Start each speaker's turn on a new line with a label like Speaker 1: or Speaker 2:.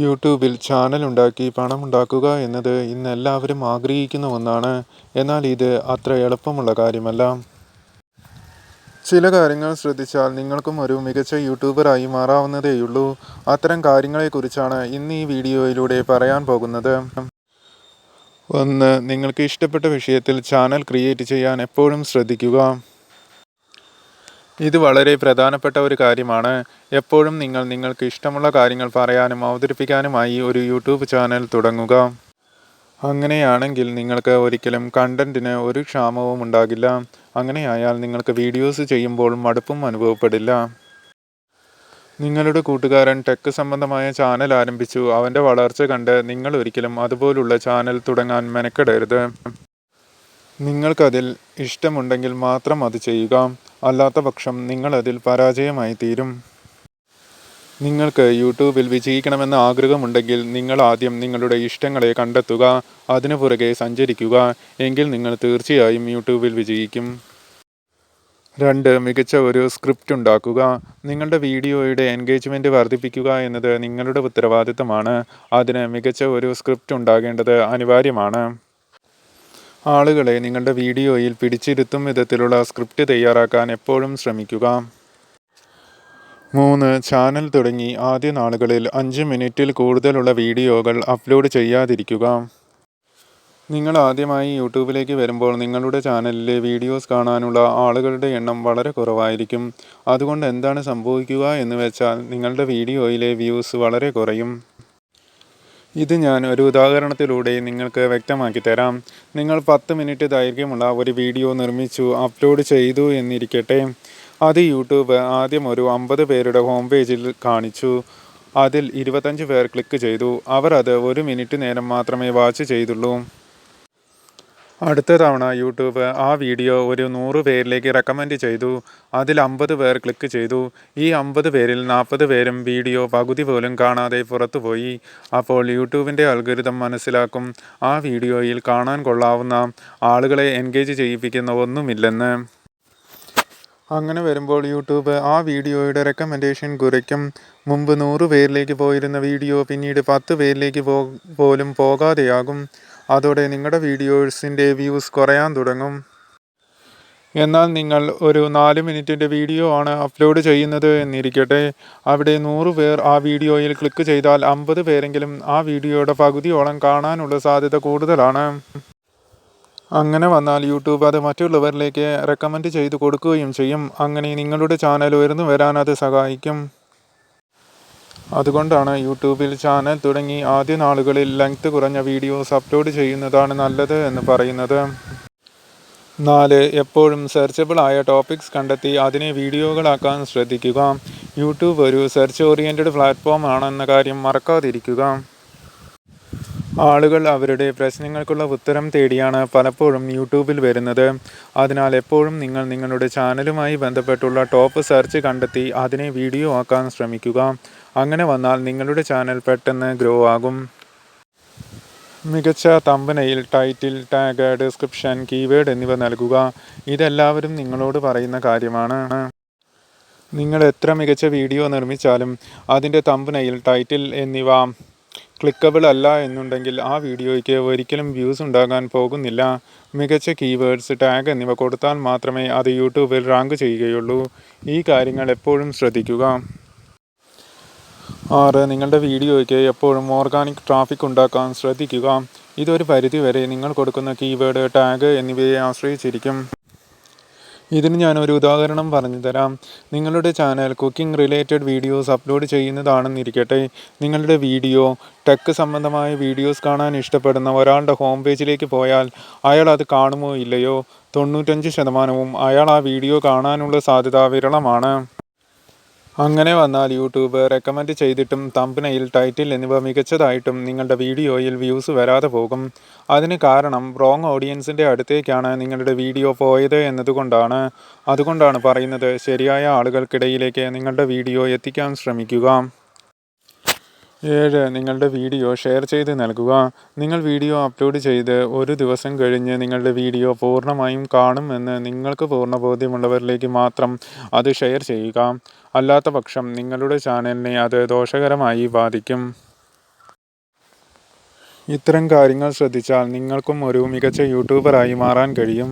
Speaker 1: യൂട്യൂബിൽ ചാനലുണ്ടാക്കി പണമുണ്ടാക്കുക എന്നത് ഇന്ന് എല്ലാവരും ആഗ്രഹിക്കുന്ന ഒന്നാണ്. എന്നാൽ ഇത് അത്ര എളുപ്പമുള്ള കാര്യമല്ല. ചില കാര്യങ്ങൾ ശ്രദ്ധിച്ചാൽ നിങ്ങൾക്കും ഒരു മികച്ച യൂട്യൂബറായി മാറാവുന്നതേയുള്ളൂ. അത്തരം കാര്യങ്ങളെക്കുറിച്ചാണ് ഇന്ന് ഈ വീഡിയോയിലൂടെ പറയാൻ പോകുന്നത്. 1. നിങ്ങൾക്ക് ഇഷ്ടപ്പെട്ട വിഷയത്തിൽ ചാനൽ ക്രിയേറ്റ് ചെയ്യാൻ എപ്പോഴും ശ്രദ്ധിക്കുക. ഇത് വളരെ പ്രധാനപ്പെട്ട ഒരു കാര്യമാണ്. എപ്പോഴും നിങ്ങൾക്ക് ഇഷ്ടമുള്ള കാര്യങ്ങൾ പറയാനും അവതരിപ്പിക്കാനുമായി ഒരു യൂട്യൂബ് ചാനൽ തുടങ്ങുക. അങ്ങനെയാണെങ്കിൽ നിങ്ങൾക്ക് ഒരിക്കലും കണ്ടന്റിന് ഒരു ക്ഷാമവും ഉണ്ടാകില്ല. അങ്ങനെയായാൽ നിങ്ങൾക്ക് വീഡിയോസ് ചെയ്യുമ്പോൾ മടുപ്പും അനുഭവപ്പെടില്ല. നിങ്ങളുടെ കൂട്ടുകാരൻ ടെക് സംബന്ധമായ ചാനൽ ആരംഭിച്ചു. അവൻ്റെ വളർച്ച കണ്ട് നിങ്ങൾ ഒരിക്കലും അതുപോലുള്ള ചാനൽ തുടങ്ങാൻ മെനക്കെടരുത്. നിങ്ങൾക്കതിൽ ഇഷ്ടമുണ്ടെങ്കിൽ മാത്രം അത് ചെയ്യുക. അല്ലാത്ത പക്ഷം നിങ്ങളതിൽ പരാജയമായി തീരും. നിങ്ങൾക്ക് യൂട്യൂബിൽ വിജയിക്കണമെന്ന ആഗ്രഹമുണ്ടെങ്കിൽ നിങ്ങൾ ആദ്യം നിങ്ങളുടെ ഇഷ്ടങ്ങളെ കണ്ടെത്തുക, അതിനു പുറകെ സഞ്ചരിക്കുക. എങ്കിൽ നിങ്ങൾ തീർച്ചയായും യൂട്യൂബിൽ വിജയിക്കും. 2. മികച്ച ഒരു സ്ക്രിപ്റ്റ് ഉണ്ടാക്കുക. നിങ്ങളുടെ വീഡിയോയുടെ എൻഗേജ്മെൻറ്റ് വർദ്ധിപ്പിക്കുക എന്നത് നിങ്ങളുടെ ഉത്തരവാദിത്തമാണ്. അതിന് മികച്ച ഒരു സ്ക്രിപ്റ്റ് ഉണ്ടാകേണ്ടത് അനിവാര്യമാണ്. ആളുകളെ നിങ്ങളുടെ വീഡിയോയിൽ പിടിച്ചിരുത്തും വിധത്തിലുള്ള സ്ക്രിപ്റ്റ് തയ്യാറാക്കാൻ എപ്പോഴും ശ്രമിക്കുക. 3. ചാനൽ തുടങ്ങി ആദ്യ നാളുകളിൽ 5 മിനിറ്റിൽ കൂടുതലുള്ള വീഡിയോകൾ അപ്ലോഡ് ചെയ്യാതിരിക്കുക. നിങ്ങൾ ആദ്യമായി യൂട്യൂബിലേക്ക് വരുമ്പോൾ നിങ്ങളുടെ ചാനലിലെ വീഡിയോസ് കാണാനുള്ള ആളുകളുടെ എണ്ണം വളരെ കുറവായിരിക്കും. അതുകൊണ്ട് എന്താണ് സംഭവിക്കുക എന്ന് വെച്ചാൽ നിങ്ങളുടെ വീഡിയോയിലെ വ്യൂസ് വളരെ കുറയും. ഇത് ഞാൻ ഒരു ഉദാഹരണത്തിലൂടെ നിങ്ങൾക്ക് വ്യക്തമാക്കി തരാം. നിങ്ങൾ 10 മിനിറ്റ് ദൈർഘ്യമുള്ള ഒരു വീഡിയോ നിർമ്മിച്ചു അപ്ലോഡ് ചെയ്തു എന്നിരിക്കട്ടെ. അത് യൂട്യൂബ് ആദ്യം ഒരു 50 പേരുടെ ഹോം പേജിൽ കാണിച്ചു. അതിൽ 25 പേർ ക്ലിക്ക് ചെയ്തു. അവർ അത് 1 മിനിറ്റ് നേരം മാത്രമേ വാച്ച് ചെയ്തുള്ളൂ. അടുത്ത തവണ യൂട്യൂബ് ആ വീഡിയോ ഒരു 100 പേരിലേക്ക് റെക്കമെൻഡ് ചെയ്തു. അതിൽ 50 പേർ ക്ലിക്ക് ചെയ്തു. ഈ 50 പേരിൽ 40 പേരും വീഡിയോ പകുതി പോലും കാണാതെ പുറത്തുപോയി. അപ്പോൾ യൂട്യൂബിൻ്റെ അൽഗോരിതം മനസ്സിലാക്കും ആ വീഡിയോയിൽ കാണാൻ കൊള്ളാവുന്ന, ആളുകളെ എൻഗേജ് ചെയ്യിപ്പിക്കുന്ന ഒന്നുമില്ലെന്ന്. അങ്ങനെ വരുമ്പോൾ യൂട്യൂബ് ആ വീഡിയോയുടെ റെക്കമെൻഡേഷൻ കുറയ്ക്കും. മുമ്പ് 100 പേരിലേക്ക് പോയിരുന്ന വീഡിയോ പിന്നീട് 10 പേരിലേക്ക് പോലും പോകാതെയാകും. അതോടെ നിങ്ങളുടെ വീഡിയോസിൻ്റെ വ്യൂസ് കുറയാൻ തുടങ്ങും. എന്നാൽ നിങ്ങൾ ഒരു 4 മിനിറ്റിൻ്റെ വീഡിയോ ആണ് അപ്ലോഡ് ചെയ്യുന്നത് എന്നിരിക്കട്ടെ. അവിടെ 100 പേർ ആ വീഡിയോയിൽ ക്ലിക്ക് ചെയ്താൽ 50 പേരെങ്കിലും ആ വീഡിയോയുടെ പകുതിയോളം കാണാനുള്ള സാധ്യത കൂടുതലാണ്. അങ്ങനെ വന്നാൽ യൂട്യൂബ് അത് മറ്റുള്ളവരിലേക്ക് റെക്കമെൻഡ് ചെയ്ത് കൊടുക്കുകയും ചെയ്യും. അങ്ങനെ നിങ്ങളുടെ ചാനൽ ഉയർന്നു വരാൻ അത് സഹായിക്കും. അതുകൊണ്ടാണ് യൂട്യൂബിൽ ചാനൽ തുടങ്ങി ആദ്യ നാളുകളിൽ ലെങ്ത് കുറഞ്ഞ വീഡിയോസ് അപ്ലോഡ് ചെയ്യുന്നതാണ് നല്ലത് എന്ന് പറയുന്നത്. 4. എപ്പോഴും സെർച്ചബിൾ ആയ ടോപ്പിക്സ് കണ്ടെത്തി അതിനെ വീഡിയോകളാക്കാൻ ശ്രദ്ധിക്കുക. യൂട്യൂബ് ഒരു സെർച്ച് ഓറിയൻറ്റഡ് പ്ലാറ്റ്ഫോം ആണെന്ന കാര്യം മറക്കാതിരിക്കുക. ആളുകൾ അവരുടെ പ്രശ്നങ്ങൾക്കുള്ള ഉത്തരം തേടിയാണ് പലപ്പോഴും യൂട്യൂബിൽ വരുന്നത്. അതിനാൽ എപ്പോഴും നിങ്ങളുടെ ചാനലുമായി ബന്ധപ്പെട്ടുള്ള ടോപ്പ് സെർച്ച് കണ്ടെത്തി അതിനെ വീഡിയോ ആക്കാൻ ശ്രമിക്കുക. അങ്ങനെ വന്നാൽ നിങ്ങളുടെ ചാനൽ പെട്ടെന്ന് ഗ്രോ ആകും. മികച്ച തമ്പനെയിൽ, ടൈറ്റിൽ, ടാഗ്, ഡിസ്ക്രിപ്ഷൻ, കീവേഡ് എന്നിവ നൽകുക. ഇതെല്ലാവരും നിങ്ങളോട് പറയുന്ന കാര്യമാണ്. നിങ്ങൾ എത്ര മികച്ച വീഡിയോ നിർമ്മിച്ചാലും അതിൻ്റെ തമ്പനെയിൽ, ടൈറ്റിൽ എന്നിവ ക്ലിക്കബിൾ അല്ല എന്നുണ്ടെങ്കിൽ ആ വീഡിയോയ്ക്ക് ഒരിക്കലും വ്യൂസ് ഉണ്ടാകാൻ പോകുന്നില്ല. മികച്ച കീവേഡ്സ്, ടാഗ് എന്നിവ കൊടുത്താൽ മാത്രമേ അത് യൂട്യൂബിൽ റാങ്ക് ചെയ്യുകയുള്ളൂ. ഈ കാര്യങ്ങൾ എപ്പോഴും ശ്രദ്ധിക്കുക. 6. നിങ്ങളുടെ വീഡിയോയ്ക്ക് എപ്പോഴും ഓർഗാനിക് ട്രാഫിക് ഉണ്ടാക്കാൻ ശ്രദ്ധിക്കുക. ഇതൊരു പരിധിവരെ നിങ്ങൾ കൊടുക്കുന്ന കീവേഡ്, ടാഗ് എന്നിവയെ ആശ്രയിച്ചിരിക്കും. ഇതിന് ഞാനൊരു ഉദാഹരണം പറഞ്ഞു തരാം. നിങ്ങളുടെ channel cooking related videos upload ചെയ്യുന്നതാണെന്നിരിക്കട്ടെ. നിങ്ങളുടെ വീഡിയോ ടെക് സംബന്ധമായ വീഡിയോസ് കാണാൻ ഇഷ്ടപ്പെടുന്ന ഒരാളുടെ ഹോം പേജിലേക്ക് പോയാൽ അയാൾ അത് കാണുമോ ഇല്ലയോ? 95% അയാൾ ആ വീഡിയോ കാണാനുള്ള സാധ്യത വിരളമാണ്. അങ്ങനെ വന്നാൽ യൂട്യൂബ് റെക്കമെൻഡ് ചെയ്തിട്ടും തമ്പനെയിൽ, ടൈറ്റിൽ എന്നിവ മികച്ചതായിട്ടും നിങ്ങളുടെ വീഡിയോയിൽ വ്യൂസ് വരാതെ പോകും. അതിന് കാരണം റോങ് ഓഡിയൻസിൻ്റെ അടുത്തേക്കാണ് നിങ്ങളുടെ വീഡിയോ പോയത് എന്നതുകൊണ്ടാണ്. അതുകൊണ്ടാണ് പറയുന്നത് ശരിയായ ആളുകൾക്കിടയിലേക്ക് നിങ്ങളുടെ വീഡിയോ എത്തിക്കാൻ ശ്രമിക്കുക. 7. നിങ്ങളുടെ വീഡിയോ ഷെയർ ചെയ്ത് നൽകുക. നിങ്ങൾ വീഡിയോ അപ്ലോഡ് ചെയ്ത് ഒരു ദിവസം കഴിഞ്ഞ് നിങ്ങളുടെ വീഡിയോ പൂർണ്ണമായും കാണുമെന്ന് നിങ്ങൾക്ക് പൂർണ്ണ ബോധ്യമുള്ളവരിലേക്ക് മാത്രം അത് ഷെയർ ചെയ്യുക. അല്ലാത്ത പക്ഷം നിങ്ങളുടെ ചാനലിനെ അത് ദോഷകരമായി ബാധിക്കും. ഇത്തരം കാര്യങ്ങൾ ശ്രദ്ധിച്ചാൽ നിങ്ങൾക്കും ഒരു മികച്ച യൂട്യൂബറായി മാറാൻ കഴിയും.